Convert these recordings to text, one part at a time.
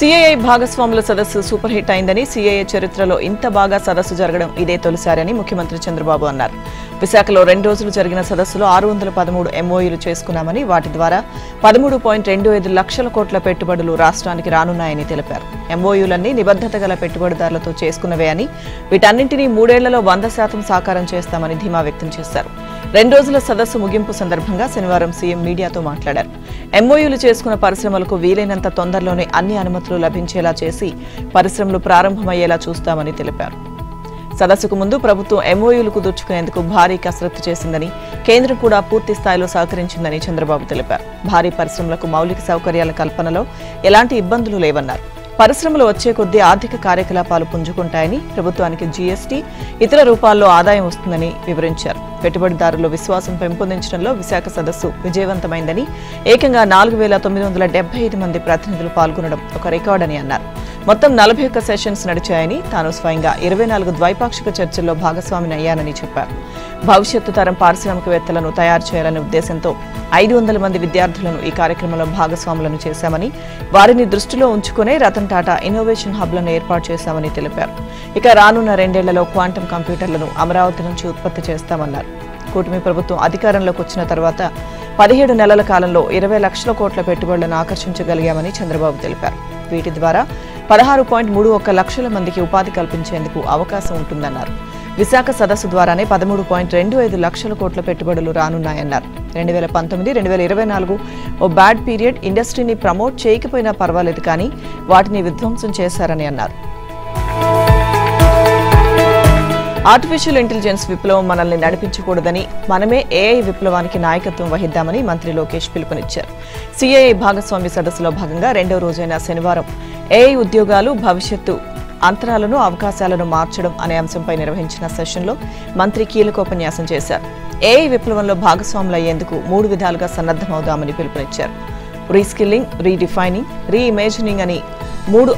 CII భాగస్వాముల సదస్సు super hit అయిందని, CII చరిత్రలో ఇంత బాగా సదస్సు జరగడం ఇదే తొలిసారని ముఖ్యమంత్రి చంద్రబాబు అన్నారు. విశాఖలో 2 రోజులు జరిగిన సదస్సులో 613 ఎంఓయూలు చేసుకున్నామని, వాటి ద్వారా 13.25 లక్షల కోట్ల పెట్టుబడులు రాష్ట్రానికి రానున్నాయని తెలిపారు. ఎంఓయూలన్నీ నిబద్ధత గల పెట్టుబడిదారులతో చేసుకున్నవే అని, వీటన్నింటినీ 3 ఏళ్లలో 100% సాకారం చేస్తామని ధీమా వ్యక్తం చేశారు. 2 రోజుల సదస్సు ముగింపు సందర్భంగా శనివారం సీఎం మీడియాతో మాట్లాడారు. ఎంఓయూలు చేసుకున్న పరిశ్రమలకు వీలైనంత తొందరలోనే అన్ని అనుమతులు లభించేలా చేసి పరిశ్రమలు ప్రారంభమయ్యేలా చూస్తామని తెలిపారు. సదస్సుకు ముందు ప్రభుత్వం ఎంఓయూలు కుదుర్చుకునేందుకు భారీ కసరత్తు చేసిందని, కేంద్రం కూడా పూర్తి స్థాయిలో సహకరించిందని చంద్రబాబు తెలిపారు. భారీ పరిశ్రమలకు మౌలిక సౌకర్యాల కల్పనలో ఎలాంటి ఇబ్బందులు లేవన్నారు. పరిశ్రమలు వచ్చే కొద్దీ ఆర్థిక కార్యకలాపాలు పుంజుకుంటాయని, ప్రభుత్వానికి జీఎస్టీ ఇతర రూపాల్లో ఆదాయం వస్తుందని వివరించారు. పెట్టుబడిదారుల్లో విశ్వాసం పెంపొందించడంలో విశాఖ సదస్సు విజయవంతమైందని, ఏకంగా 4,975 మంది ప్రతినిధులు పాల్గొనడం ఒక రికార్డని అన్నారు. మొత్తం 41 సెషన్స్ నడిచాయని, తాను స్వయంగా 24 ద్వైపాక్షిక చర్చల్లో భాగస్వామిని అయ్యానని చెప్పారు. భవిష్యత్తు తరం పారిశ్రామికవేత్తలను తయారు చేయాలనే ఉద్దేశంతో 500 మంది విద్యార్థులను ఈ కార్యక్రమంలో భాగస్వాములను చేశామని, వారిని దృష్టిలో ఉంచుకునే రతన్ టాటా ఇన్నోవేషన్ హబ్లను ఏర్పాటు చేశామని తెలిపారు. ఇక రానున్న 2 ఏళ్లలో క్వాంటం కంప్యూటర్లను అమరావతి నుంచి ఉత్పత్తి చేస్తామన్నారు. కూటమి ప్రభుత్వం అధికారంలోకి వచ్చిన తర్వాత 17 నెలల కాలంలో 20 లక్షల కోట్ల పెట్టుబడులను ఆకర్షించగలిగామని చంద్రబాబు తెలిపారు. వీటి ద్వారా 16.31 లక్షల మందికి ఉపాధి కల్పించేందుకు అవకాశం ఉంటుందన్నారు. విశాఖ సదస్సు ద్వారానే 13.25 లక్షల కోట్ల పెట్టుబడులు రానున్నాయన్నారు. 2019-2024 ఓ బ్యాడ్ పీరియడ్, ఇండస్ట్రీని ప్రమోట్ చేయకపోయినా పర్వాలేదు కానీ వాటిని విధ్వంసం చేశారని అన్నారు. ఆర్టిఫిషియల్ ఇంటెలిజెన్స్ విప్లవం మనల్ని నడిపించకూడదని, మనమే ఏఐ విప్లవానికి నాయకత్వం వహిద్దామని మంత్రి లోకేష్ పిలుపునిచ్చారు. సిఐఐ భాగస్వామ్య సదస్సులో భాగంగా 2వ రోజైన శనివారం ఏఐ ఉద్యోగాలు, భవిష్యత్తు అంతరాలను, అవకాశాలను మార్చడం అనే అంశంపై నిర్వహించిన సెషన్లో మంత్రి కీలకోపన్యాసం చేశారు. ఏఐ విప్లవంలో భాగస్వాములు అయ్యేందుకు 3 విధాలుగా సన్నద్దమవుదామని పిలుపునిచ్చారు. రీస్కిల్లింగ్, రీడిఫైనింగ్, రీఇమేజినింగ్ అని 3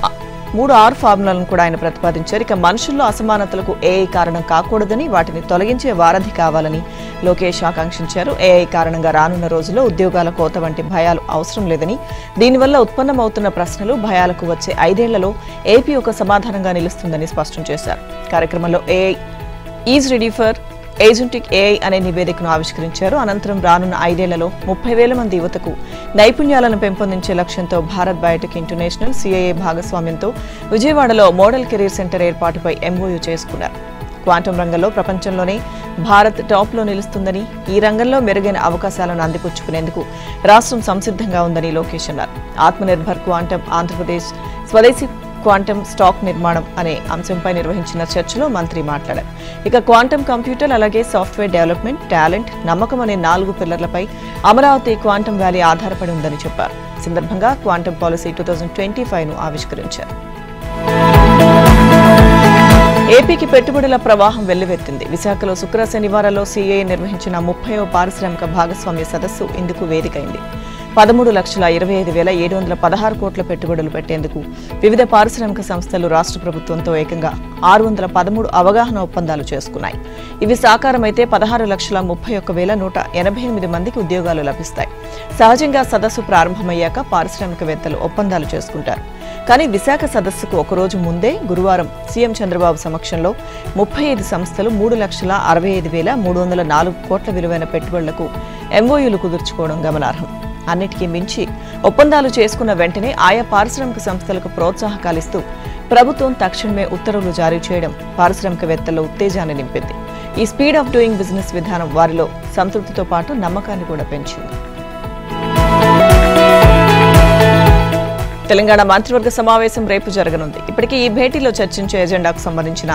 R ఫార్ములాలను కూడా ఆయన ప్రతిపాదించారు. ఇక మనుషుల్లో అసమానతలకు ఏఐ కారణం కాకూడదని, వాటిని తొలగించే వారధి కావాలని లోకేష్ ఆకాంక్షించారు. ఏఐ కారణంగా రానున్న రోజుల్లో ఉద్యోగాల కోత వంటి భయాలు అవసరం లేదని, దీనివల్ల ఉత్పన్నమవుతున్న ప్రశ్నలు, భయాలకు వచ్చే 5 ఏళ్లలో ఏపీ ఒక సమాధానంగా నిలుస్తుందని స్పష్టం చేశారు. కార్యక్రమంలో AI is ready for agentic AI అనే నివేదికను ఆవిష్కరించారు. అనంతరం రానున్న 5 ఏళ్లలో 30,000 మంది యువతకు నైపుణ్యాలను పెంపొందించే లక్ష్యంతో భారత్ బయోటెక్ ఇంటర్నేషనల్, సిఐఐ భాగస్వామ్యంతో విజయవాడలో మోడల్ కెరీర్ సెంటర్ ఏర్పాటుపై ఎంఓయూ చేసుకున్నారు. క్వాంటం రంగంలో ప్రపంచంలోనే భారత్ టాప్లో నిలుస్తుందని, ఈ రంగంలో మెరుగైన అవకాశాలను అందిపుచ్చుకునేందుకు రాష్ట్రం సంసిద్ధంగా ఉందని లోకేష్ అన్నారు. ఆత్మనిర్భర్ క్వాంటం ఆంధ్రప్రదేశ్ స్వదేశీ క్వాంటం స్టాక్ నిర్మాణం అనే అంశంపై నిర్వహించిన చర్చలో మంత్రి మాట్లాడారు. ఇక క్వాంటం కంప్యూటర్, అలాగే సాఫ్ట్వేర్ డెవలప్మెంట్, టాలెంట్, నమ్మకం అనే 4 పిల్లర్లపై అమరావతి క్వాంటం వ్యాలీ ఆధారపడి ఉందని చెప్పారు. ఈ సందర్భంగా క్వాంటం పాలసీ 2025ను ఆవిష్కరించారు. ఏపీకి పెట్టుబడుల ప్రవాహం వెల్లువెత్తింది. విశాఖలో శుక్ర శనివారాల్లో సిఐఐ నిర్వహించిన 30వ పారిశ్రామిక భాగస్వామ్య సదస్సు ఇందుకు వేదికైంది. 13,25,716 కోట్ల పెట్టుబడులు పెట్టేందుకు వివిధ పారిశ్రామిక సంస్థలు రాష్ట్ర ప్రభుత్వంతో ఏకంగా 613 అవగాహన ఒప్పందాలు చేసుకున్నాయి. ఇవి సాకారమైతే 16,31,188 మందికి ఉద్యోగాలు లభిస్తాయి. సహజంగా సదస్సు ప్రారంభమయ్యాక పారిశ్రామికవేత్తలు ఒప్పందాలు చేసుకుంటారు. కానీ విశాఖ సదస్సుకు ఒకరోజు ముందే గురువారం సీఎం చంద్రబాబు సమక్షంలో 35 సంస్థలు 3,65,304 కోట్ల విలువైన పెట్టుబడులకు ఎంఓయూలు కుదుర్చుకోవడం గమనార్హం. అన్నిటికీ మించి ఒప్పందాలు చేసుకున్న వెంటనే ఆయా పారిశ్రామిక సంస్థలకు ప్రోత్సాహకాలిస్తూ ప్రభుత్వం తక్షణమే ఉత్తర్వులు జారీ చేయడం పారిశ్రామికవేత్తల్లో ఉత్తేజాన్ని నింపింది. ఈ స్పీడ్ ఆఫ్ డూయింగ్ బిజినెస్ విధానం వారిలో సంతృప్తితో పాటు నమ్మకాన్ని కూడా పెంచింది. తెలంగాణ మంత్రివర్గ సమావేశం రేపు జరగనుంది. ఇప్పటికే ఈ భేటీలో చర్చించే ఎజెండాకు సంబంధించిన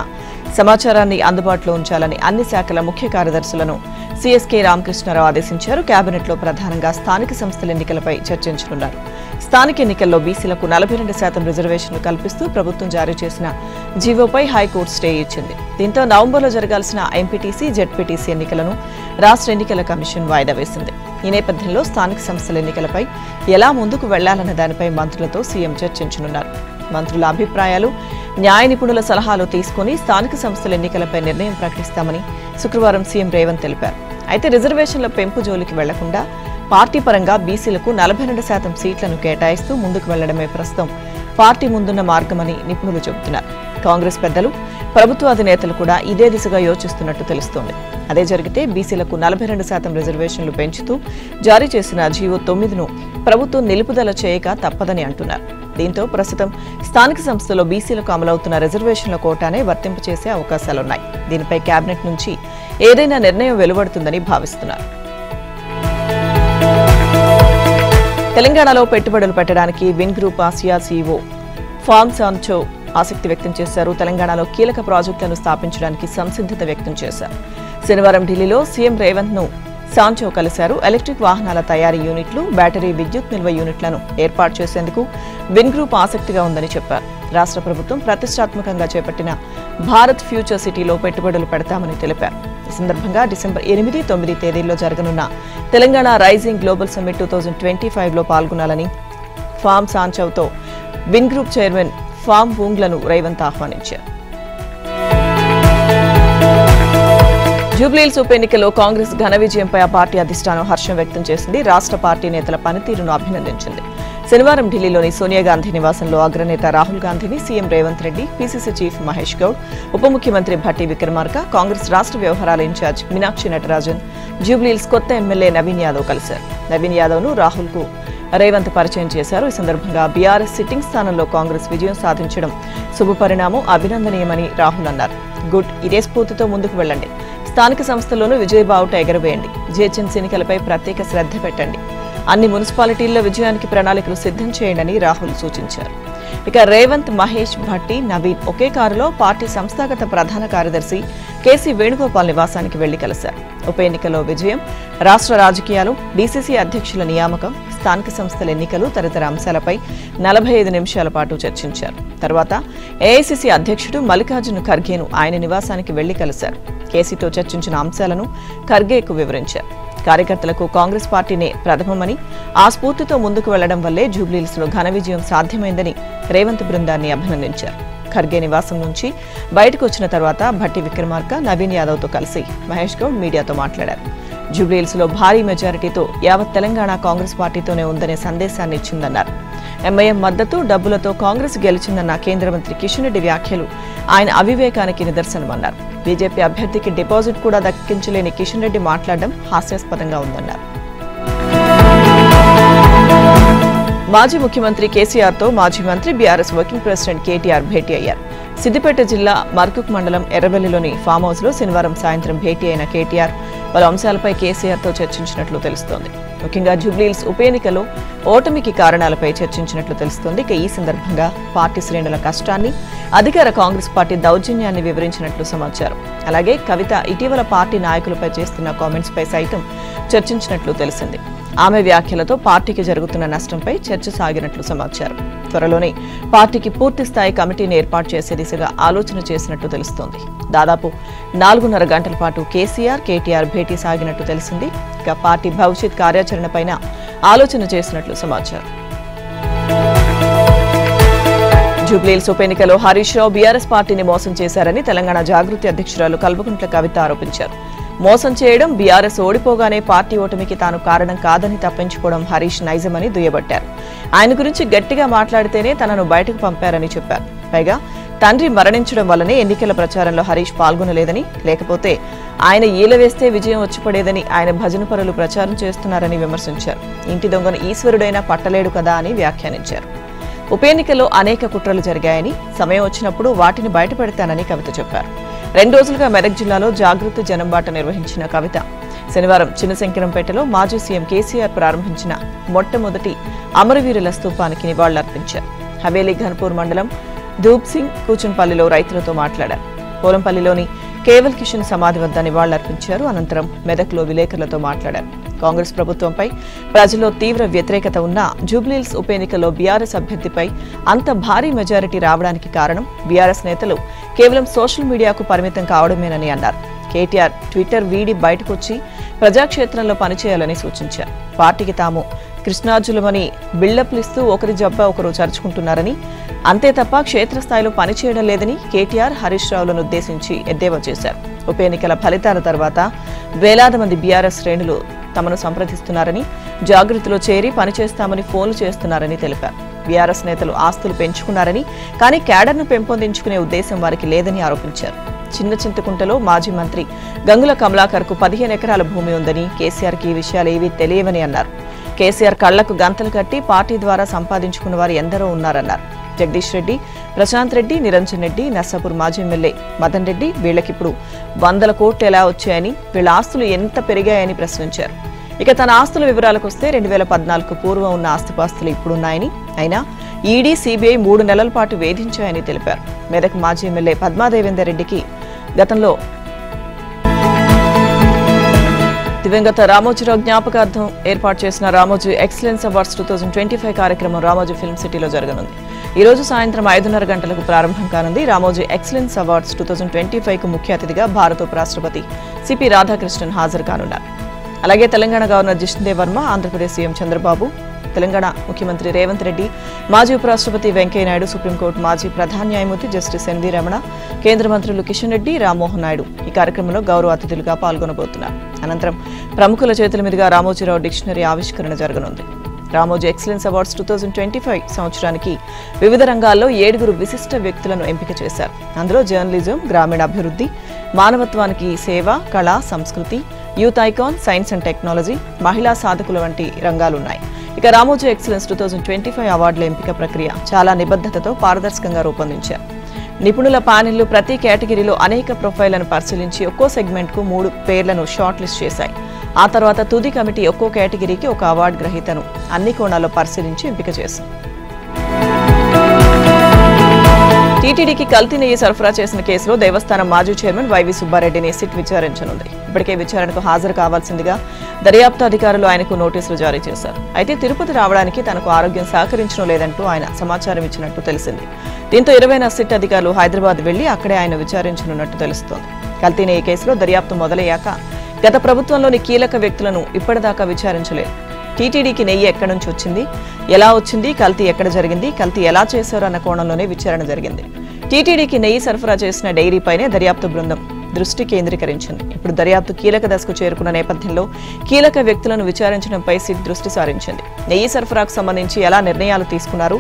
సమాచారాన్ని అందుబాటులో ఉంచాలని అన్ని శాఖల ముఖ్య కార్యదర్శులను సిఎస్కే రామకృష్ణారావు ఆదేశించారు. కేబినెట్లో ప్రధానంగా స్థానిక సంస్థల ఎన్నికలపై చర్చించనున్నారు. స్థానిక ఎన్నికల్లో బీసీలకు 42% రిజర్వేషన్లు కల్పిస్తూ ప్రభుత్వం జారీ చేసిన జీవోపై హైకోర్టు స్టే ఇచ్చింది. దీంతో నవంబర్లో జరగాల్సిన ఎంపీటీసీ, జెడ్పీటీసీ ఎన్నికలను రాష్ట్ర ఎన్నికల కమిషన్ వాయిదా వేసింది. ఈ నేపథ్యంలో స్థానిక సంస్థల ఎన్నికలపై ఎలా ముందుకు వెళ్లాలన్న దానిపై మంత్రులతో సీఎం చర్చించనున్నారు. మంత్రుల అభిప్రాయాలు, న్యాయ నిపుణుల సలహాలు తీసుకుని స్థానిక సంస్థల ఎన్నికలపై నిర్ణయం ప్రకటిస్తామని శుక్రవారం సీఎం రేవంత్ తెలిపారు. అయితే రిజర్వేషన్ల పెంపు జోలికి వెళ్లకుండా పార్టీ పరంగా బీసీలకు 42% సీట్లను కేటాయిస్తూ ముందుకు వెళ్లడమే ప్రస్తుతం పార్టీ ముందున్న మార్గమని నిపుణులు చెబుతున్నారు. కాంగ్రెస్ పెద్దలు, ప్రభుత్వ అధినేతలు కూడా ఇదే దిశగా యోచిస్తున్నట్టు తెలుస్తోంది. అదే జరిగితే బీసీలకు 42% రిజర్వేషన్లు పెంచుతూ జారీ చేసిన జీవో 9ను ప్రభుత్వం నిలుపుదల చేయక తప్పదని అంటున్నారు. దీంతో ప్రస్తుతం స్థానిక సంస్థలో బీసీలకు అమలవుతున్న రిజర్వేషన్ల కోటానే వర్తింపచేసే అవకాశాలున్నాయి. దీనిపై కేబినెట్ నుంచి ఏదైనా నిర్ణయం వెలువడుతుందని భావిస్తున్నారు. తెలంగాణలో పెట్టుబడులు పెట్టడానికి Vin group Asia CEO Pham Sanh Chau ఆసక్తి వ్యక్తం చేశారు. తెలంగాణలో కీలక ప్రాజెక్టులను స్థాపించడానికి సంసిద్ధత వ్యక్తం చేశారు. శనివారం ఢిల్లీలో సీఎం రేవంత్ ను సాంచో కలిశారు. ఎలక్ట్రిక్ వాహనాల తయారీ యూనిట్లు, బ్యాటరీ విద్యుత్ నిల్వ యూనిట్లను ఏర్పాటు చేసేందుకు విన్ గ్రూప్ ఆసక్తిగా ఉందని చెప్పారు. రాష్ట్ర ప్రభుత్వం ప్రతిష్టాత్మకంగా చేపట్టిన భారత్ ఫ్యూచర్ సిటీలో పెట్టుబడులు పెడతామని తెలిపారు. ఈ సందర్భంగా డిసెంబర్ 8, 9 తేదీల్లో జరగనున్న తెలంగాణ రైజింగ్ గ్లోబల్ సమ్మిట్ 2025లో పాల్గొనాలని ఫామ్ సాంచోతో విన్ గ్రూప్ చైర్మన్ ఫామ్ వూంగ్లను రేవంత్ ఆహ్వానించారు. జూబ్లీహిల్స్ ఉప ఎన్నికలో కాంగ్రెస్ ఘన విజయంపై ఆ పార్టీ అధిష్టానం హర్షం వ్యక్తం చేసింది. రాష్ట్ర పార్టీ నేతల పనితీరును అభినందించింది. శనివారం ఢిల్లీలోని సోనియా గాంధీ నివాసంలో అగ్రనేత రాహుల్ గాంధీని CM Revanth Reddy, PCC chief Mahesh Goud, ఉప ముఖ్యమంత్రి భట్టి విక్రమార్క, కాంగ్రెస్ రాష్ట్ర వ్యవహారాల ఇన్ఛార్జ్ మీనాక్షి నటరాజన్, జూబ్లీహిల్స్ కొత్త ఎమ్మెల్యే నవీన్ యాదవ్ కలిశారు. నవీన్ యాదవ్ను రాహుల్కు రేవంత్ పరిచయం చేశారు. ఈ సందర్భంగా బీఆర్ఎస్ సిట్టింగ్ స్థానంలో కాంగ్రెస్ విజయం సాధించడం శుభపరిణామం, అభినందనీయమని రాహుల్ అన్నారు. గుడ్, ఇదే స్ఫూర్తితో ముందుకు వెళ్లండి. స్థానిక సంస్థల్లోనూ విజయబావుట ఎగరవేయండి. జీహెచ్ఎంసీ ఎన్నికలపై ప్రత్యేక శ్రద్ధ పెట్టండి. అన్ని మున్సిపాలిటీల్లో విజయానికి ప్రణాళికలు సిద్ధం చేయండి రాహుల్ సూచించారు. ఇక రేవంత్, మహేష్, భట్టి, నవీన్ ఒకే కారులో పార్టీ సంస్థాగత ప్రధాన కార్యదర్శి కేసీ వేణుగోపాల్ నివాసానికి వెళ్లి కలిశారు. ఉప ఎన్నికలో విజయం, రాష్ట్ర రాజకీయాలు, డీసీసీ అధ్యక్షుల నియామకం, స్థానిక సంస్థల ఎన్నికలు తదితర అంశాలపై 45 నిమిషాల పాటు చర్చించారు. తర్వాత ఏఐసీసీ అధ్యక్షుడు మల్లికార్జున ఖర్గేను ఆయన నివాసానికి వెళ్లి కలిశారు. కేసీతో చర్చించిన అంశాలను ఖర్గేకు వివరించారు. కార్యకర్తలకు కాంగ్రెస్ పార్టీనే ప్రథమమని, ఆ స్ఫూర్తితో ముందుకు వెళ్లడం వల్లే జూబ్లీహిల్స్లో ఘన విజయం సాధ్యమైందని రేవంత్ బృందాన్ని అభినందించారు. ఖర్గే నివాసం నుంచి బయటకు వచ్చిన తర్వాత భట్టి విక్రమార్క, నవీన్ యాదవ్తో కలిసి మహేష్ గౌడ్ మీడియాతో మాట్లాడారు. జూబ్లీహిల్స్లో భారీ మెజారిటీతో యావత్ తెలంగాణ కాంగ్రెస్ పార్టీతోనే ఉందనే సందేశాన్ని ఇచ్చిందన్నారు. ఎంఐఎం మద్దతు, డబ్బులతో కాంగ్రెస్ గెలిచిందన్న కేంద్ర మంత్రి కిషన్ రెడ్డి వ్యాఖ్యలు ఆయన అవివేకానికి నిదర్శనమన్నారు. బీజేపీ అభ్యర్థికి డిపాజిట్ కూడా దక్కించలేని కిషన్ రెడ్డి మాట్లాడడం హాస్యాస్పదంగా ఉందన్నారు. మాజీ ముఖ్యమంత్రి కేసీఆర్తో మాజీ మంత్రి బీఆర్ఎస్ వర్కింగ్ ప్రెసిడెంట్ కేటీఆర్ భేటీ అయ్యారు. సిద్దిపేట జిల్లా మర్కుక్ మండలం ఎర్రవెల్లిలోని ఫామ్ హౌస్లో శనివారం సాయంత్రం భేటీ అయిన కేటీఆర్ పలు అంశాలపై కేసీఆర్తో చర్చించినట్లు తెలుస్తోంది. ముఖ్యంగా జూబ్లీహిల్స్ ఉప ఎన్నికలో ఓటమికి కారణాలపై చర్చించినట్లు తెలుస్తోంది. ఇక ఈ సందర్భంగా పార్టీ శ్రేణుల కష్టాన్ని, అధికార కాంగ్రెస్ పార్టీ దౌర్జన్యాన్ని వివరించినట్లు సమాచారం. అలాగే కవిత ఇటీవల పార్టీ నాయకులపై చేస్తున్న కామెంట్స్ పై సైతం చర్చించినట్లు తెలిసింది. ఆమె వ్యాఖ్యలతో పార్టీకి జరుగుతున్న నష్టంపై చర్చ సాగినట్లు సమాచారం. త్వరలోనే పార్టీకి పూర్తి స్థాయి కమిటీని ఏర్పాటు చేసే దిశగా ఆలోచన చేసినట్టు తెలుస్తోంది. దాదాపు 4.5 గంటల పాటు కేసీఆర్, కేటీఆర్ భేటీ సాగినట్టు తెలిసింది. ఇక పార్టీ భవిష్యత్ కార్యాచరణపైన ఆలోచన చేసినట్లు సమాచారం. జూబ్లీహిల్స్ ఉప ఎన్నికలో హరీష్ రావు బీఆర్ఎస్ పార్టీని మోసం చేశారని తెలంగాణ జాగృతి అధ్యక్షురాలు కల్వకుంట్ల కవిత ఆరోపించారు. మోసం చేయడం, బీఆర్ఎస్ ఓడిపోగానే పార్టీ ఓటమికి తాను కారణం కాదని తప్పించుకోవడం హరీష్ నైజమని దుయ్యబట్టారు. ఆయన గురించి గట్టిగా మాట్లాడితేనే తనను బయటకు పంపారని చెప్పారు. పైగా తండ్రి మరణించడం వల్లనే ఎన్నికల ప్రచారంలో హరీష్ పాల్గొనలేదని, లేకపోతే ఆయన ఈల వేస్తే విజయం వచ్చిపడేదని ఆయన భజన పరులు ప్రచారం చేస్తున్నారని విమర్శించారు. ఇంటి దొంగను ఈశ్వరుడైనా పట్టలేడు కదా అని వ్యాఖ్యానించారు. ఉప ఎన్నికల్లో అనేక కుట్రలు జరిగాయని, సమయం వచ్చినప్పుడు వాటిని బయటపెడతానని కవిత చెప్పారు. 2 రోజులుగా మెదక్ జిల్లాలో జాగృతి జనంబాట నిర్వహించిన కవిత శనివారం చిన్నశంకరంపేటలో మాజీ సీఎం కేసీఆర్ ప్రారంభించిన మొట్టమొదటి అమరవీరుల స్తూపానికి నివాళులర్పించారు. హవేలీ ఘన్పూర్ మండలం ధూప్ సింగ్ కూచన్పల్లిలో రైతులతో మాట్లాడారు. పోలంపల్లిలోని కేవల్ కిషన్ సమాధి వద్ద నివాళులర్పించారు. అనంతరం మెదక్లో విలేకరులతో మాట్లాడారు. కాంగ్రెస్ ప్రభుత్వంపై ప్రజల్లో తీవ్ర వ్యతిరేకత ఉన్నా జూబ్లీహిల్స్ ఉప ఎన్నికల్లో బీఆర్ఎస్ అభ్యర్థిపై అంత భారీ మెజారిటీ రావడానికి కారణం బీఆర్ఎస్ నేతలు కేవలం సోషల్ మీడియాకు పరిమితం కావడమేనని అన్నారు. కేటీఆర్ ట్విట్టర్ వీడి బయటకొచ్చి ప్రజాక్షేత్రంలో పనిచేయాలని సూచించారు. పార్టీకి తాము కృష్ణార్జులమని బిల్డప్లిస్తూ ఒకరి జబ్బా ఒకరు చరుచుకుంటున్నారని, అంతే తప్ప క్షేత్రస్థాయిలో పనిచేయడం లేదని కేటీఆర్ హరీష్ రావులను ఉద్దేశించి ఎద్దేవా చేశారు. ఉప ఎన్నికల ఫలితాల తర్వాత వేలాది మంది బీఆర్ఎస్ శ్రేణులు తమను సంప్రదిస్తున్నారని, జాగృతిలో చేరి పనిచేస్తామని ఫోన్లు చేస్తున్నారని తెలిపారు. బీఆర్ఎస్ నేతలు ఆస్తులు పెంచుకున్నారని, కానీ క్యాడర్ను పెంపొందించుకునే ఉద్దేశం వారికి లేదని ఆరోపించారు. చిన్న చింతకుంటలో మాజీ మంత్రి గంగుల కమలాకర్కు 15 ఎకరాల భూమి ఉందని, కేసీఆర్కి ఈ విషయాలు ఏవీ తెలియవని అన్నారు. కేసీఆర్ కళ్లకు గంతలు కట్టి పార్టీ ద్వారా సంపాదించుకున్న వారు ఎందరో ఉన్నారన్నారు. జగదీష్ రెడ్డి, ప్రశాంత్ రెడ్డి, నిరంజన్ రెడ్డి, నర్సాపూర్ మాజీ ఎమ్మెల్యే మదన్ రెడ్డి వీళ్లకిప్పుడు 100 కోట్లు ఎలా వచ్చాయని, వీళ్ల ఆస్తులు ఎంత పెరిగాయని ప్రశ్నించారు. ఇక తన ఆస్తుల వివరాలకు వస్తే 2014కు పూర్వం ఉన్న ఆస్తిపాస్తులు ఇప్పుడున్నాయని, అయినా ఈడీ, సీబీఐ 3 నెలల పాటు వేధించాయని తెలిపారు. మెదక్ మాజీ ఎమ్మెల్యే పద్మాదేవేందర్ రెడ్డికి గతంలో దివంగత రామోజీరావు జ్ఞాపకార్థం ఏర్పాటు చేసిన రామోజీ ఎక్సలెన్స్ అవార్డ్స్ 2025 కార్యక్రమం రామోజీ ఫిల్మ్ సిటీలో జరగనుంది. ఈ రోజు సాయంత్రం 5:30 గంటలకు ప్రారంభం కానుంది. రామోజీ ఎక్సలెన్స్ అవార్డ్స్ 2025కు ముఖ్య అతిథిగా భారత ఉపరాష్ట్రపతి సిపి రాధాకృష్ణన్ హాజరు కానున్నారు. అలాగే తెలంగాణ గవర్నర్ జిష్ణుదేవ్ వర్మ, ఆంధ్రప్రదేశ్ సీఎం చంద్రబాబు, తెలంగాణ ముఖ్యమంత్రి రేవంత్ రెడ్డి, మాజీ ఉపరాష్ట్రపతి వెంకయ్యనాయుడు, సుప్రీంకోర్టు మాజీ ప్రధాన న్యాయమూర్తి జస్టిస్ ఎన్వీ రమణ, కేంద్ర మంత్రులు కిషన్ రెడ్డి, రామ్మోహన్ నాయుడు ఈ కార్యక్రమంలో గౌరవ అతిథులుగా పాల్గొనబోతున్నారు. అనంతరం ప్రముఖుల చేతుల మీదుగా రామోజీరావు డిక్షనరీ ఆవిష్కరణ జరగనుంది. రామోజీ ఎక్సలెన్స్ అవార్డ్స్ 2025 సంవత్సరానికి వివిధ రంగాల్లో 7 విశిష్ట వ్యక్తులను ఎంపిక చేశారు. అందులో జర్నలిజం, గ్రామీణాభివృద్ధి, మానవత్వానికి సేవ, కళ, సంస్కృతి, youth icon, science and technology, మహిళా సాధకుల వంటి రంగాలున్నాయి. ఇక రామోజీ ఎక్సలెన్స్ 2025 అవార్డుల ఎంపిక ప్రక్రియ చాలా నిబద్ధతతో పారదర్శకంగా రూపొందించారు. నిపుణుల ప్యానెల్లు ప్రతి కేటగిరీలో అనేక ప్రొఫైళ్లను పరిశీలించి ఒక్కో సెగ్మెంట్కు 3 పేర్లను షార్ట్ లిస్ట్ చేశాయి. ఆ తర్వాత తుది కమిటీ ఒక్కో కేటగిరీకి ఒక అవార్డు గ్రహీతను అన్ని కోణాల్లో పరిశీలించి ఎంపిక చేసింది. టీటీడీకి కల్తీ నెయ్యి సరఫరా చేసిన కేసులో దేవస్థానం మాజీ చైర్మన్ వైవి సుబ్బారెడ్డిని సిట్ విచారించనుంది. ఇప్పటికే విచారణకు హాజరు కావాల్సిందిగా దర్యాప్తు అధికారులు ఆయనకు నోటీసులు జారీ చేశారు. అయితే తిరుపతి రావడానికి తనకు ఆరోగ్యం సహకరించడం లేదంటూ ఆయన సమాచారం ఇచ్చినట్టు తెలిసింది. దీంతో 20న సిట్ అధికారులు హైదరాబాద్ వెళ్లి అక్కడే ఆయన విచారించనున్నట్టు తెలుస్తోంది. కల్తీ నెయ్యి కేసులో దర్యాప్తు మొదలయ్యాక గత ప్రభుత్వంలోని కీలక వ్యక్తులను ఇప్పటిదాకా విచారించలేదు. టీటీడీకి నెయ్యి ఎక్కడి నుంచి వచ్చింది, ఎలా వచ్చింది, కల్తీ ఎక్కడ జరిగింది, కల్తీ ఎలా చేశారు అన్న కోణంలోనే విచారణ జరిగింది. టీటీడీకి నెయ్యి సరఫరా చేసిన డైరీపైనే దర్యాప్తు బృందం దృష్టి కేంద్రీకరించింది. ఇప్పుడు దర్యాప్తు కీలక దశకు చేరుకున్న నేపథ్యంలో కీలక వ్యక్తులను విచారించడంపై సిట్ దృష్టి సారించింది. నెయ్యి సరఫరాకు సంబంధించి ఎలా నిర్ణయాలు తీసుకున్నారు,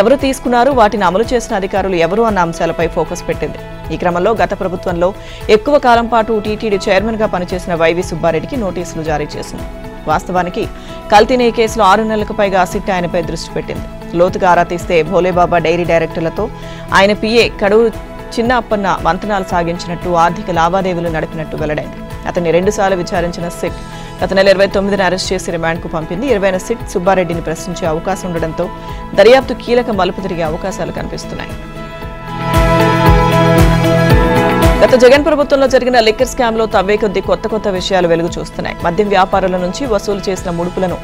ఎవరు తీసుకున్నారు, వాటిని అమలు చేసిన అధికారులు ఎవరు అన్న అంశాలపై ఫోకస్ పెట్టింది. ఈ క్రమంలో గత ప్రభుత్వంలో ఎక్కువ కాలం పాటు టీటీడీ చైర్మన్ గా పనిచేసిన వైవి సుబ్బారెడ్డికి నోటీసులు జారీ చేసింది. వాస్తవానికి కల్తీ నెయ్యి కేసులో 6 నెలలకు పైగా సిట్ ఆయనపై దృష్టి పెట్టింది. లోతుగా ఆరా తీస్తే భోలేబాబా డైరీ డైరెక్టర్లతో ఆయన పిఏ కడువు చిన్న అప్పన్న వంతనాలు సాగించినట్టు, ఆర్థిక లావాదేవీలు నడిపినట్టు వెల్లడైంది. అతన్ని 2 సార్లు విచారించిన సిట్ గత నెల 29న అరెస్ట్ చేసి రిమాండ్కు పంపింది. 20న సిట్ సుబ్బారెడ్డిని ప్రశ్నించే అవకాశం ఉండడంతో దర్యాప్తు కీలక మలుపు తిరిగే అవకాశాలు కనిపిస్తున్నాయి. గత జగన్ ప్రభుత్వంలో జరిగిన లిక్కర్ స్కామ్ లో తవ్వే కొద్దీ కొత్త విషయాలు వెలుగు చూస్తున్నాయి. మద్యం వ్యాపారుల నుంచి వసూలు చేసిన ముడుపులను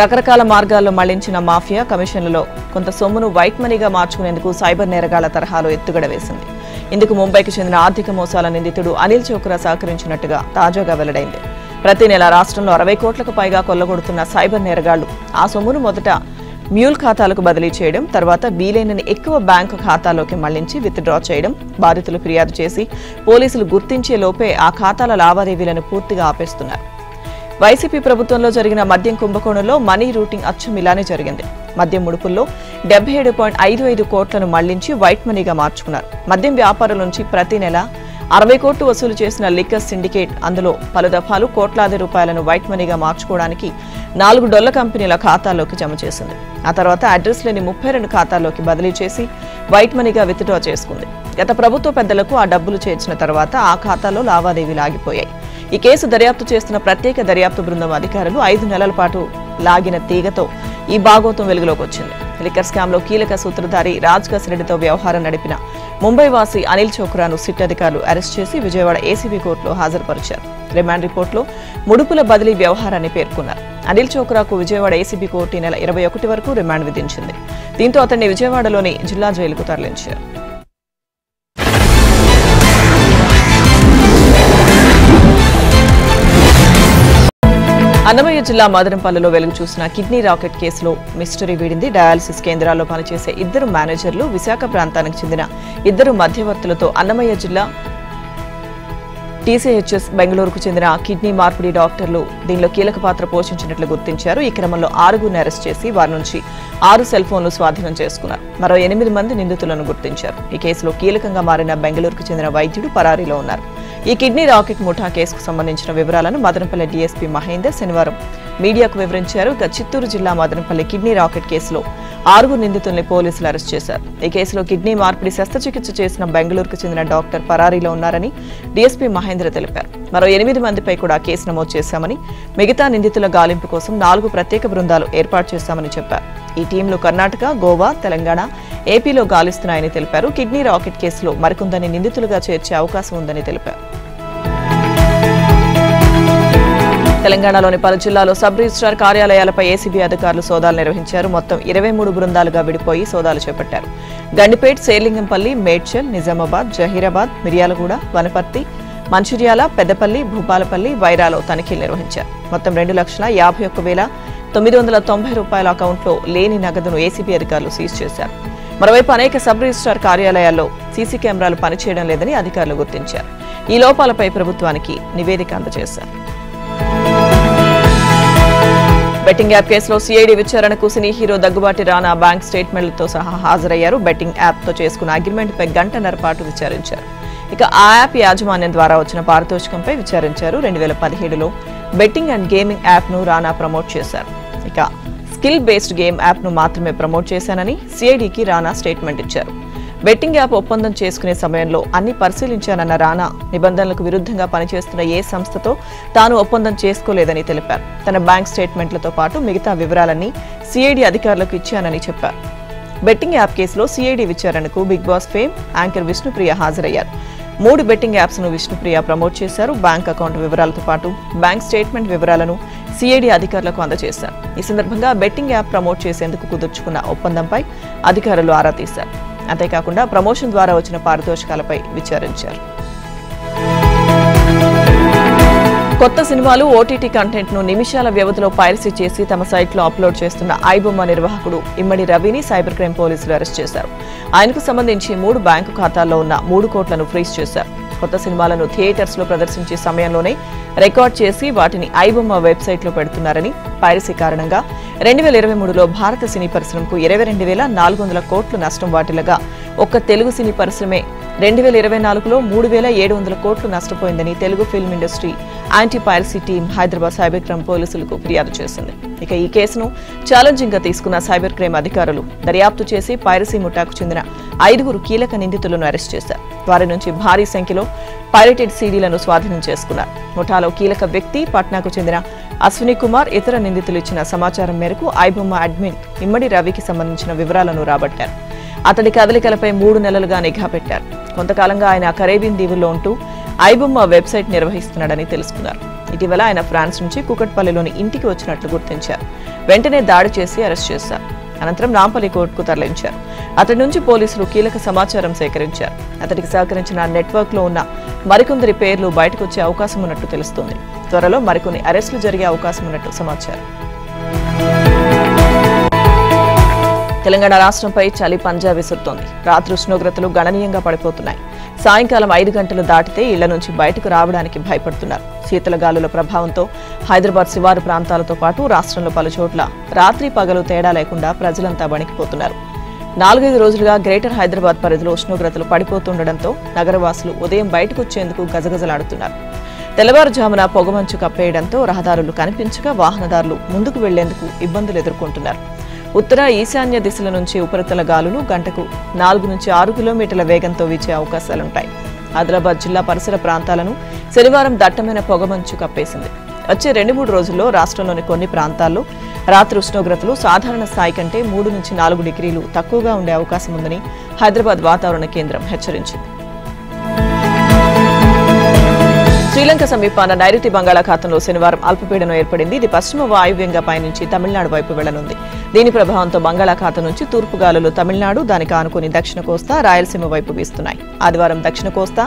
రకరకాల మార్గాల్లో మళ్లించిన మాఫియా కమిషన్లలో కొంత సొమ్మును వైట్ మనీగా మార్చుకునేందుకు సైబర్ నేరగాళ్ల తరహాలో ఎత్తుగడ వేసింది. ఇందుకు ముంబైకి చెందిన ఆర్థిక మోసాల నిందితుడు అనిల్ చోక్రా సహకరించినట్టుగా తాజాగా వెల్లడైంది. ప్రతి నెల రాష్ట్రంలో 60 కోట్లకు పైగా కొల్లగొడుతున్న సైబర్ నేరగాళ్లు ఆ సొమ్మును మొదట మ్యూల్ ఖాతాలకు బదిలీ చేయడం, తర్వాత వీలైనన్ని ఎక్కువ బ్యాంకు ఖాతాలోకి మళ్లించి విత్డ్రా చేయడం, బాధితులు ఫిర్యాదు చేసి పోలీసులు గుర్తించే లోపే ఆ ఖాతాల లావాదేవీలను పూర్తిగా ఆపేస్తున్నారు. వైసీపీ ప్రభుత్వంలో జరిగిన మద్యం కుంభకోణంలో మనీ రూటింగ్ అచ్చం ఇలానే జరిగింది. మద్యం ముడుపుల్లో 77.55 కోట్లను మళ్లించి వైట్ మనీగా మార్చుకున్నారు. మద్యం వ్యాపారుల నుంచి ప్రతి నెల 60 కోట్లు వసూలు చేసిన లిక్కర్ సిండికేట్ అందులో పలు దఫాలు కోట్లాది రూపాయలను వైట్ మనీగా మార్చుకోవడానికి 4 డొల్ల కంపెనీల ఖాతాల్లోకి జమ చేసింది. ఆ తర్వాత అడ్రస్ లేని 32 ఖాతాల్లోకి బదిలీ చేసి వైట్ మనీగా విత్డ్రా చేసుకుంది. గత ప్రభుత్వ పెద్దలకు ఆ డబ్బులు చేర్చిన తర్వాత ఆ ఖాతాలో లావాదేవీలు ఆగిపోయాయి. ఈ కేసు దర్యాప్తు చేస్తున్న ప్రత్యేక దర్యాప్తు బృందం అధికారులు 5 నెలల పాటు లాగిన తీగతో ఈ భాగోతం వెలుగులోకి వచ్చింది. లిక్కర్ స్కామ్ లో కీలక సూత్రధారి రాజ్కస్ రెడ్డితో వ్యవహారం నడిపిన ముంబై వాసి అనిల్ చోక్రాను సిట్ అధికారులు అరెస్ట్ చేసి విజయవాడ ఏసీబీ కోర్టులో హాజరుపరిచారు. రిమాండ్ రిపోర్టులో ముడుపుల బదిలీ వ్యవహారాన్ని పేర్కొన్నారు. అనిల్ చోక్రాకు విజయవాడ ఏసీబీ కోర్టు నెల 21 వరకు రిమాండ్ విధించింది. దీంతో అతన్ని విజయవాడలోని జిల్లా జైలుకు తరలించారు. అన్నమయ్య జిల్లా మదనంపల్లిలో వెలుగు చూసిన కిడ్నీ రాకెట్ కేసులో మిస్టరీ వీడింది. డయాలసిస్ కేంద్రాల్లో పనిచేసే 2 మేనేజర్లు, విశాఖ ప్రాంతానికి చెందిన 2 మధ్యవర్తులతో అన్నమయ్య జిల్లా టీసీహెచ్ఎస్ బెంగళూరుకు చెందిన కిడ్నీ మార్పిడి డాక్టర్లు దీనిలో కీలక పాత్ర పోషించినట్లు గుర్తించారు. ఈ క్రమంలో 6గురిని అరెస్ట్ చేసి వారి నుంచి 6 సెల్ ఫోన్లు స్వాధీనం చేసుకున్నారు. మరో 8 మంది నిందితులను గుర్తించారు. ఈ కేసులో కీలకంగా మారిన బెంగళూరుకు చెందిన వైద్యుడు పరారీలో ఉన్నారు. ఈ కిడ్నీ రాకెట్ ముఠా కేసుకు సంబంధించిన వివరాలను మదనపల్లి డీఎస్పీ మహేందర్ శనివారం మీడియాకు వివరించారు. చిత్తూరు జిల్లా మదనపల్లి కిడ్నీ రాకెట్ కేసులో 6 నిందితుల్ని పోలీసులు అరెస్ట్ చేశారు. ఈ కేసులో కిడ్నీ మార్పిడి శస్త్రచికిత్స చేసిన బెంగళూరుకు చెందిన డాక్టర్ పరారీలో ఉన్నారని డీఎస్పీ మహేంద్ర తెలిపారు. మరో 8 మందిపై కూడా కేసు నమోదు చేశామని, మిగతా నిందితుల గాలింపు కోసం 4 ప్రత్యేక బృందాలు ఏర్పాటు చేశామని చెప్పారు. ఈ టీంలు కర్ణాటక, గోవా, తెలంగాణ, ఏపీలో గాలిస్తున్నాయని తెలిపారు. కిడ్నీ రాకెట్ కేసులో మరికొందరిని నిందితులుగా చేర్చే అవకాశం ఉందని తెలిపారు. తెలంగాణలోని పలు జిల్లాలో సబ్ రిజిస్ట్రార్ కార్యాలయాలపై ఏసీబీ అధికారులు సోదాలు నిర్వహించారు. మొత్తం 23 బృందాలుగా విడిపోయి సోదాలు చేపట్టారు. గండిపేట్, శేర్లింగంపల్లి, మేడ్చల్, నిజామాబాద్, జహీరాబాద్, మిర్యాలగూడ, వనపర్తి, మంచిర్యాల, పెద్దపల్లి, భూపాలపల్లి, వైరాలో తనిఖీలు నిర్వహించారు. మొత్తం 2,51,990 రూపాయల అకౌంట్లో లేని నగదును ఏసీబీ అధికారులు సీజ్ చేశారు. మరోవైపు అనేక సబ్ రిజిస్ట్రార్ కార్యాలయాల్లో సీసీ కెమెరాలు పనిచేయడం లేదని అధికారులు గుర్తించారు. ఈ లోపాలపై ప్రభుత్వానికి నివేదిక అందజేశారు. బెట్టింగ్ యాప్ కేసులో సిఐడి విచారణకు cine hero Daggubati Rana bank స్టేట్మెంట్లతో సహా హాజరయ్యారు. బెట్టింగ్ యాప్తో చేసుకున్న అగ్రిమెంట్పై గంటన్నర పాటు విచారించారు. ఇక ఆ యాప్ యాజమాన్యం ద్వారా వచ్చిన పారితోషికంపై విచారించారు. 2017లో బెట్టింగ్ అండ్ గేమింగ్ యాప్ను రానా ప్రమోట్ చేశారు. ఇక స్కిల్ బేస్డ్ గేమ్ యాప్ను మాత్రమే ప్రమోట్ చేశానని సిఐడికి రానా స్టేట్మెంట్ ఇచ్చారు. బెట్టింగ్ యాప్ ఒప్పందం చేసుకునే సమయంలో అన్ని పరిశీలించానన్న రానా నిబంధనలకు విరుద్ధంగా పనిచేస్తున్న ఏ సంస్థతో తాను ఒప్పందం చేసుకోలేదని తెలిపారు. తన బ్యాంక్ స్టేట్మెంట్లతో పాటు మిగతా వివరాలన్నీ సిఐడి అధికారులకు ఇచ్చానని చెప్పారు. బెట్టింగ్ యాప్ కేసులో సిఐడి విచారణకు Bigg Boss fame anchor Vishnupriya హాజరయ్యారు. 3 బెట్టింగ్ యాప్స్ ను విష్ణుప్రియ ప్రమోట్ చేశారు. బ్యాంక్ అకౌంట్ వివరాలతో పాటు బ్యాంక్ స్టేట్మెంట్ వివరాలను సిఐడి అధికారులకు అందజేశారు. ఈ సందర్భంగా బెట్టింగ్ యాప్ ప్రమోట్ చేసేందుకు కుదుర్చుకున్న ఒప్పందంపై అధికారులు ఆరా తీశారు. అంతేకాకుండా ప్రమోషన్ ద్వారా వచ్చిన పారితోషికాలపై విచారించారు. కొత్త సినిమాలు, ఓటీటీ కంటెంట్ ను నిమిషాల వ్యవధిలో పైరసీ చేసి తమ సైట్లో అప్లోడ్ చేస్తున్న ఐబొమ్మ నిర్వాహకుడు ఇమ్మడి రవిని సైబర్ క్రైమ్ పోలీసులు అరెస్ట్ చేశారు. ఆయనకు సంబంధించి 3 బ్యాంకు ఖాతాల్లో ఉన్న 3 కోట్లను ఫ్రీజ్ చేశారు. కొత్త సినిమాలను థియేటర్స్ లో ప్రదర్శించే సమయంలోనే రికార్డ్ చేసి వాటిని ఐబొమ్మ వెబ్సైట్ లో పెడుతున్నారని, పైరసీ కారణంగా 2023లో భారత సినీ పరిశ్రమకు 22,400 కోట్లు నష్టం వాటిల్లగా ఒక్క తెలుగు సినీ పరిశ్రమే 2024లో 3,700 కోట్లు నష్టపోయిందని Telugu film industry anti piracy team Hyderabad cyber crime పోలీసులకు ఫిర్యాదు చేసింది. ఇక ఈ కేసును ఛాలెంజింగ్ గా తీసుకున్న సైబర్ క్రైమ్ అధికారులు దర్యాప్తు చేసి పైరసీ ముఠాకు చెందిన 5 కీలక నిందితులను అరెస్ట్ చేశారు. వారి నుంచి భారీ సంఖ్యలో పైరేటెడ్ సీడీలను స్వాధీనం చేసుకున్నారు. ముఠాలో కీలక వ్యక్తి పట్నాకు చెందిన అశ్విని కుమార్ ఇతర నిందితులు ఇచ్చిన సమాచారం మేరకు ఐబొమ్మ అడ్మిన్ ఇమ్మడి రవికి సంబంధించిన వివరాలను రాబట్టారు. అతడి కదలికలపై 3 నెలలుగా నిఘా పెట్టారు. కొంతకాలంగా ఆయన కరేబియన్ దీవుల్లో ఉంటూ ఐబొమ్మ వెబ్సైట్ నిర్వహిస్తున్నాడని తెలుసుకున్నారు. ఇటీవల ఆయన ఫ్రాన్స్ నుంచి కుకట్పల్లిలోని ఇంటికి వచ్చినట్లు గుర్తించారు. వెంటనే దాడి చేసి అరెస్ట్ చేశారు. అనంతరం నాంపల్లి కోర్టుకు తరలించారు. అతడి నుంచి పోలీసులు కీలక సమాచారం సేకరించారు. అతడికి సహకరించిన నెట్వర్క్ లో ఉన్న మరికొందరి పేర్లు బయటకొచ్చే అవకాశం ఉన్నట్టు తెలుస్తోంది. త్వరలో మరికొన్ని అరెస్టులు జరిగే అవకాశం ఉన్నట్టు సమాచారం. తెలంగాణ రాష్ట్రంపై చలి పంజా విసురుతోంది. రాత్రి ఉష్ణోగ్రతలు గణనీయంగా పడిపోతున్నాయి. సాయంకాలం 5 గంటలు దాటితే ఇళ్ల నుంచి బయటకు రావడానికి భయపడుతున్నారు. శీతల గాలుల ప్రభావంతో హైదరాబాద్ శివారు ప్రాంతాలతో పాటు రాష్ట్రంలో పలుచోట్ల రాత్రి పగలు తేడా లేకుండా ప్రజలంతా వణికిపోతున్నారు. 4-5 రోజులుగా గ్రేటర్ హైదరాబాద్ పరిధిలో ఉష్ణోగ్రతలు పడిపోతుండటంతో నగరవాసులు ఉదయం బయటకు వచ్చేందుకు గజగజలాడుతున్నారు. తెల్లవారుజామున పొగమంచు కప్పేయడంతో రహదారులు కనిపించక వాహనదారులు ముందుకు వెళ్లేందుకు ఇబ్బందులు ఎదుర్కొంటున్నారు. ఉత్తర ఈశాన్య దిశల నుంచి ఉపరితల గాలులు గంటకు 4 నుంచి 6 కిలోమీటర్ల వేగంతో వీచే అవకాశాలుంటాయి. ఆదిలాబాద్ జిల్లా పరిసర ప్రాంతాలను శనివారం దట్టమైన పొగమంచు కప్పేసింది. వచ్చే 2-3 రోజుల్లో రాష్ట్రంలోని కొన్ని ప్రాంతాల్లో రాత్రి ఉష్ణోగ్రతలు సాధారణ స్థాయి కంటే 3 నుంచి 4 డిగ్రీలు తక్కువగా ఉండే అవకాశం ఉందని హైదరాబాద్ వాతావరణ కేంద్రం హెచ్చరించింది. శ్రీలంక సమీపాన నైరుతి బంగాళాఖాతంలో శనివారం అల్పపీడనం ఏర్పడింది. ఇది పశ్చిమ వాయువ్యంగా పయనించి తమిళనాడు వైపు వెళ్లనుంది. దీని ప్రభావంతో బంగాళాఖాతం నుంచి తూర్పు గాలులు తమిళనాడు, దానికి ఆనుకుని దక్షిణ కోస్తా, రాయలసీమ వైపు వీస్తున్నాయి. ఆదివారం దక్షిణ కోస్తా,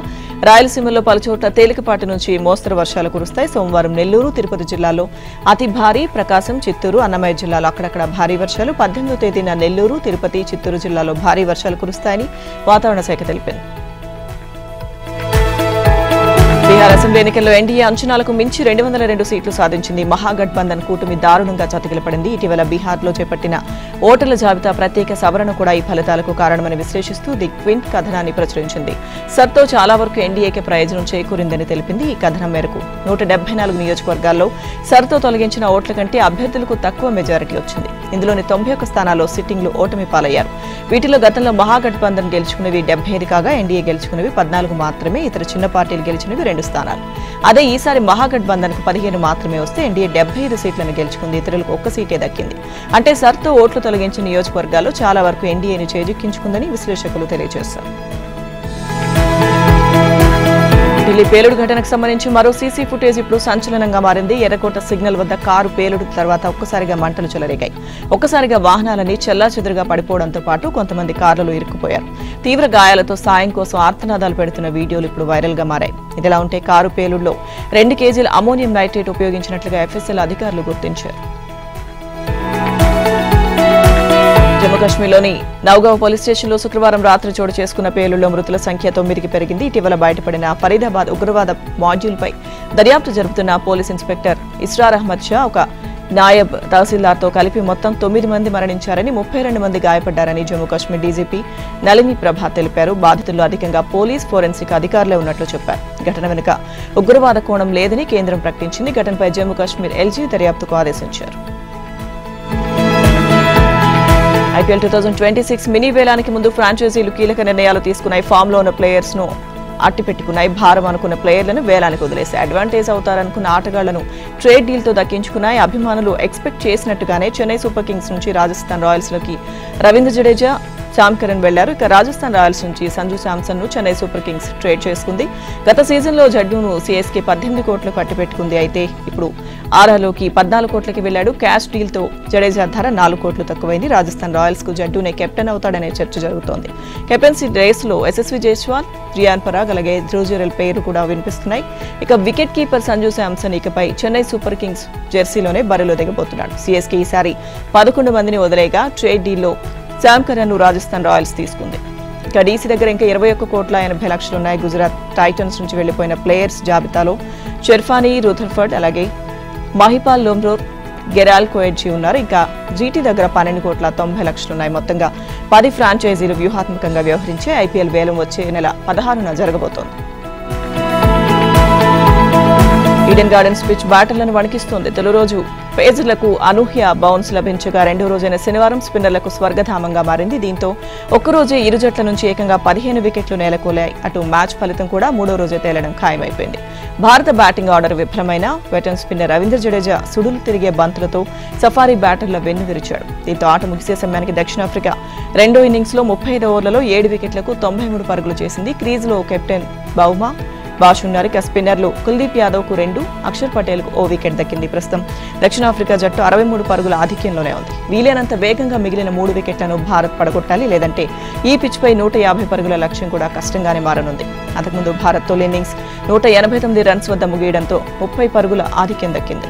రాయలసీమలో పలుచోట్ల తేలికపాటి నుంచి మోస్తరు వర్షాలు కురుస్తాయి. సోమవారం నెల్లూరు, తిరుపతి జిల్లాలో అతి భారీ, ప్రకాశం, చిత్తూరు, అన్నమయ్య జిల్లాలో అక్కడక్కడ భారీ వర్షాలు, 18వ తేదీన నెల్లూరు, తిరుపతి, చిత్తూరు జిల్లాలో భారీ వర్షాలు కురుస్తాయని వాతావరణ శాఖ తెలిపింది. బీహార్ అసెంబ్లీ ఎన్నికల్లో ఎన్డీఏ అంచనాలకు మించి 202 సీట్లు సాధించింది. మహాగఠబంధన్ కూటమి దారుణంగా చతికిలపడింది. ఇటీవల బీహార్లో చేపట్టిన ఓటర్ల జాబితా ప్రత్యేక సవరణ కూడా ఈ ఫలితాలకు కారణమని విశ్లేషిస్తూ ది క్వింట్ కథనాన్ని ప్రచురించింది. సర్తో చాలా వరకు ఎన్డీఏకి ప్రయోజనం చేకూరిందని తెలిపింది. ఈ కథనం మేరకు 174 నియోజకవర్గాల్లో సర్తో తొలగించిన ఓట్ల కంటే అభ్యర్థులకు తక్కువ మెజారిటీ వచ్చింది. ఇందులోని 91 స్థానాల్లో సిట్టింగ్లు ఓటమి పాలయ్యారు. వీటిలో గతంలో మహాగఠబంధన్ గెలుచుకునేవి 75 కాగా ఎన్డీఏ గెలుచుకునేవి 14 మాత్రమే. ఇతర చిన్న పార్టీలు గెలిచినవి 2 స్థానాలు. అదే ఈసారి మహాగఠబంధన్ కు 15 మాత్రమే వస్తే ఎన్డీఏ 75 సీట్లను గెలుచుకుంది. ఇతరులకు 1 సీటే దక్కింది. అంటే సర్తో ఓట్లు తొలగించిన నియోజకవర్గాల్లో చాలా వరకు ఎన్డీఏను చేజిక్కించుకుందని విశ్లేషకులు తెలియజేశారు. ఢిల్లీ పేలుడు ఘటనకు సంబంధించి మరో సీసీ ఫుటేజ్ ఇప్పుడు సంచలనంగా మారింది. ఎర్రకోట సిగ్నల్ వద్ద కారు పేలుడు తర్వాత ఒక్కసారిగా మంటలు చెలరేగాయి. ఒక్కసారిగా వాహనాలని చెల్లాచెదురుగా పడిపోవడంతో పాటు కొంతమంది కార్లలో ఇరుక్కుపోయారు. తీవ్ర గాయాలతో సాయం కోసం ఆర్తనాదాలు పెడుతున్న వీడియోలు ఇప్పుడు వైరల్ గా మారాయి. ఇదిలా ఉంటే కారు పేలుడులో 2 కేజీల అమోనియం నైట్రేట్ ఉపయోగించినట్లుగా ఎఫ్ఎస్ఎల్ అధికారులు గుర్తించారు. జమ్మూ కాశ్మీర్లోని నౌగావ్ పోలీస్ స్టేషన్లో శుక్రవారం రాత్రి చోటు చేసుకున్న పేలుళ్లో మృతుల సంఖ్య 9కి పెరిగింది. ఇటీవల బయటపడిన ఫరీదాబాద్ ఉగ్రవాద మాడ్యూల్పై దర్యాప్తు జరుపుతున్న పోలీస్ ఇన్స్పెక్టర్ ఇస్రార్ అహ్మద్ షా ఒక నాయబ్ తహసీల్దార్తో కలిపి మొత్తం 9 మంది మరణించారని 32 మంది గాయపడ్డారని జమ్మూ కాశ్మీర్ డీజీపీ నళిని ప్రభా తెలిపారు. బాధితుల్లో అధికంగా పోలీస్ ఫోరెన్సిక్ అధికారులే ఉన్నట్లు చెప్పారు. ఘటన వెనుక ఉగ్రవాద కోణం లేదని కేంద్రం ప్రకటించింది. ఘటనపై జమ్మూ కాశ్మీర్ ఎల్జీ దర్యాప్తుకు ఆదేశించారు. ఐపీఎల్ 2026 మినీ వేలానికి ముందు ఫ్రాంచైజీలు కీలక నిర్ణయాలు తీసుకున్నాయి. ఫామ్ లో ఉన్న ప్లేయర్స్ ను అట్టిపెట్టుకున్నాయి. భారం అనుకున్న ప్లేయర్లను వేలానికి వదిలేశాయి. అడ్వాంటేజ్ అవుతారనుకున్న ఆటగాళ్లను ట్రేడ్ డీల్ తో దక్కించుకున్నాయి. అభిమానులు ఎక్స్పెక్ట్ చేసినట్టుగానే చెన్నై సూపర్ కింగ్స్ నుంచి రాజస్థాన్ రాయల్స్ లోకి రవీంద్ర జడేజా, శామ్ కరణ్ వెళ్లారు. ఇక రాజస్థాన్ రాయల్స్ నుంచి సంజు శాంసన్ ను చెన్నై సూపర్ కింగ్స్ ట్రేడ్ చేసుకుంది. గత సీజన్ లో జడ్డూను సీఎస్కే 18 కోట్లకు అట్టిపెట్టుకుంది. అయితే ఇప్పుడు ఆర్ఆర్లోకి 14 కోట్లకి వెళ్లాడు. క్యాష్ డీల్ తో జడేజా ధర 4 కోట్లు తక్కువైంది. రాజస్థాన్ రాయల్స్ కు జడ్డూనే కెప్టెన్ అవుతాడనే చర్చ జరుగుతోంది. కెప్టెన్సీ రేస్ లో ఎస్ఎస్వి జైస్వాల్, రియాన్ పరాగ్ అలాగే ధ్రువ్ పేరు కూడా వినిపిస్తున్నాయి. ఇక వికెట్ కీపర్ సంజు శాంసన్ ఇకపై చెన్నై సూపర్ కింగ్స్ జెర్సీలోనే బరిలో దిగబోతున్నాడు. సీఎస్కే ఈసారి 11 మందిని వదిలేగా ట్రేడ్ డీల్లో శామ్ కరణ్ ను రాజస్థాన్ రాయల్స్ తీసుకుంది. ఇక డీసీ దగ్గర ఇంకా 21.80 లక్షలున్నాయి. గుజరాత్ టైటన్స్ నుంచి వెళ్లిపోయిన ప్లేయర్స్ జాబితాలో షెర్ఫానీ, రుథర్ఫర్డ్ అలాగే మహిపాల్ లోమ్రోర్, గెరాల్ కోయడ్జీ ఉన్నారు. ఇంకా జీటీ దగ్గర 12.90 లక్షలున్నాయి. మొత్తంగా 10 ఫ్రాంచైజీలు వ్యూహాత్మకంగా వ్యవహరించే ఐపీఎల్ వేలం వచ్చే నెల 16న జరగబోతోంది. ఈడెన్ గార్డెన్స్ పిచ్ బ్యాటర్లను వణికిస్తోంది. తొలి రోజు పేసర్లకు అనూహ్య బౌన్స్ లభించగా రెండో రోజైన శనివారం స్పిన్నర్లకు స్వర్గధామంగా మారింది. దీంతో ఒక్కరోజే ఇరు జట్ల నుంచి ఏకంగా 15 వికెట్లు నేలకూలాయి. అటు మ్యాచ్ ఫలితం కూడా మూడో రోజే తేలడం ఖాయమైపోయింది. భారత బ్యాటింగ్ ఆర్డర్ విఫలమైన వెటరన్ స్పిన్నర్ రవీంద్ర జడేజా సుడులు తిరిగే బంతులతో సఫారీ బ్యాటర్ల వెన్ను విరిచాడు. దీంతో ఆట ముగిసే సమయానికి దక్షిణాఫ్రికా రెండో ఇన్నింగ్స్ లో 35 ఓవర్లలో 7 వికెట్లకు 93 పరుగులు చేసింది. క్రీజ్లో కెప్టెన్ బౌమా బాషున్నారు. ఇక స్పిన్నర్లు కుల్దీప్ యాదవ్ కు 2, అక్షర్ పటేల్ కు 1 వికెట్ దక్కింది. ప్రస్తుతం దక్షిణాఫ్రికా జట్టు 63 పరుగుల ఆధిక్యంలోనే ఉంది. వీలైనంత వేగంగా మిగిలిన 3 వికెట్లను భారత్ పడగొట్టాలి. లేదంటే ఈ పిచ్ పై 150 పరుగుల లక్ష్యం కూడా కష్టంగానే మారనుంది. అంతకుముందు భారత్ తొలి ఇన్నింగ్స్ 189 రన్స్ వద్ద ముగియడంతో 30 పరుగుల ఆధిక్యం దక్కింది.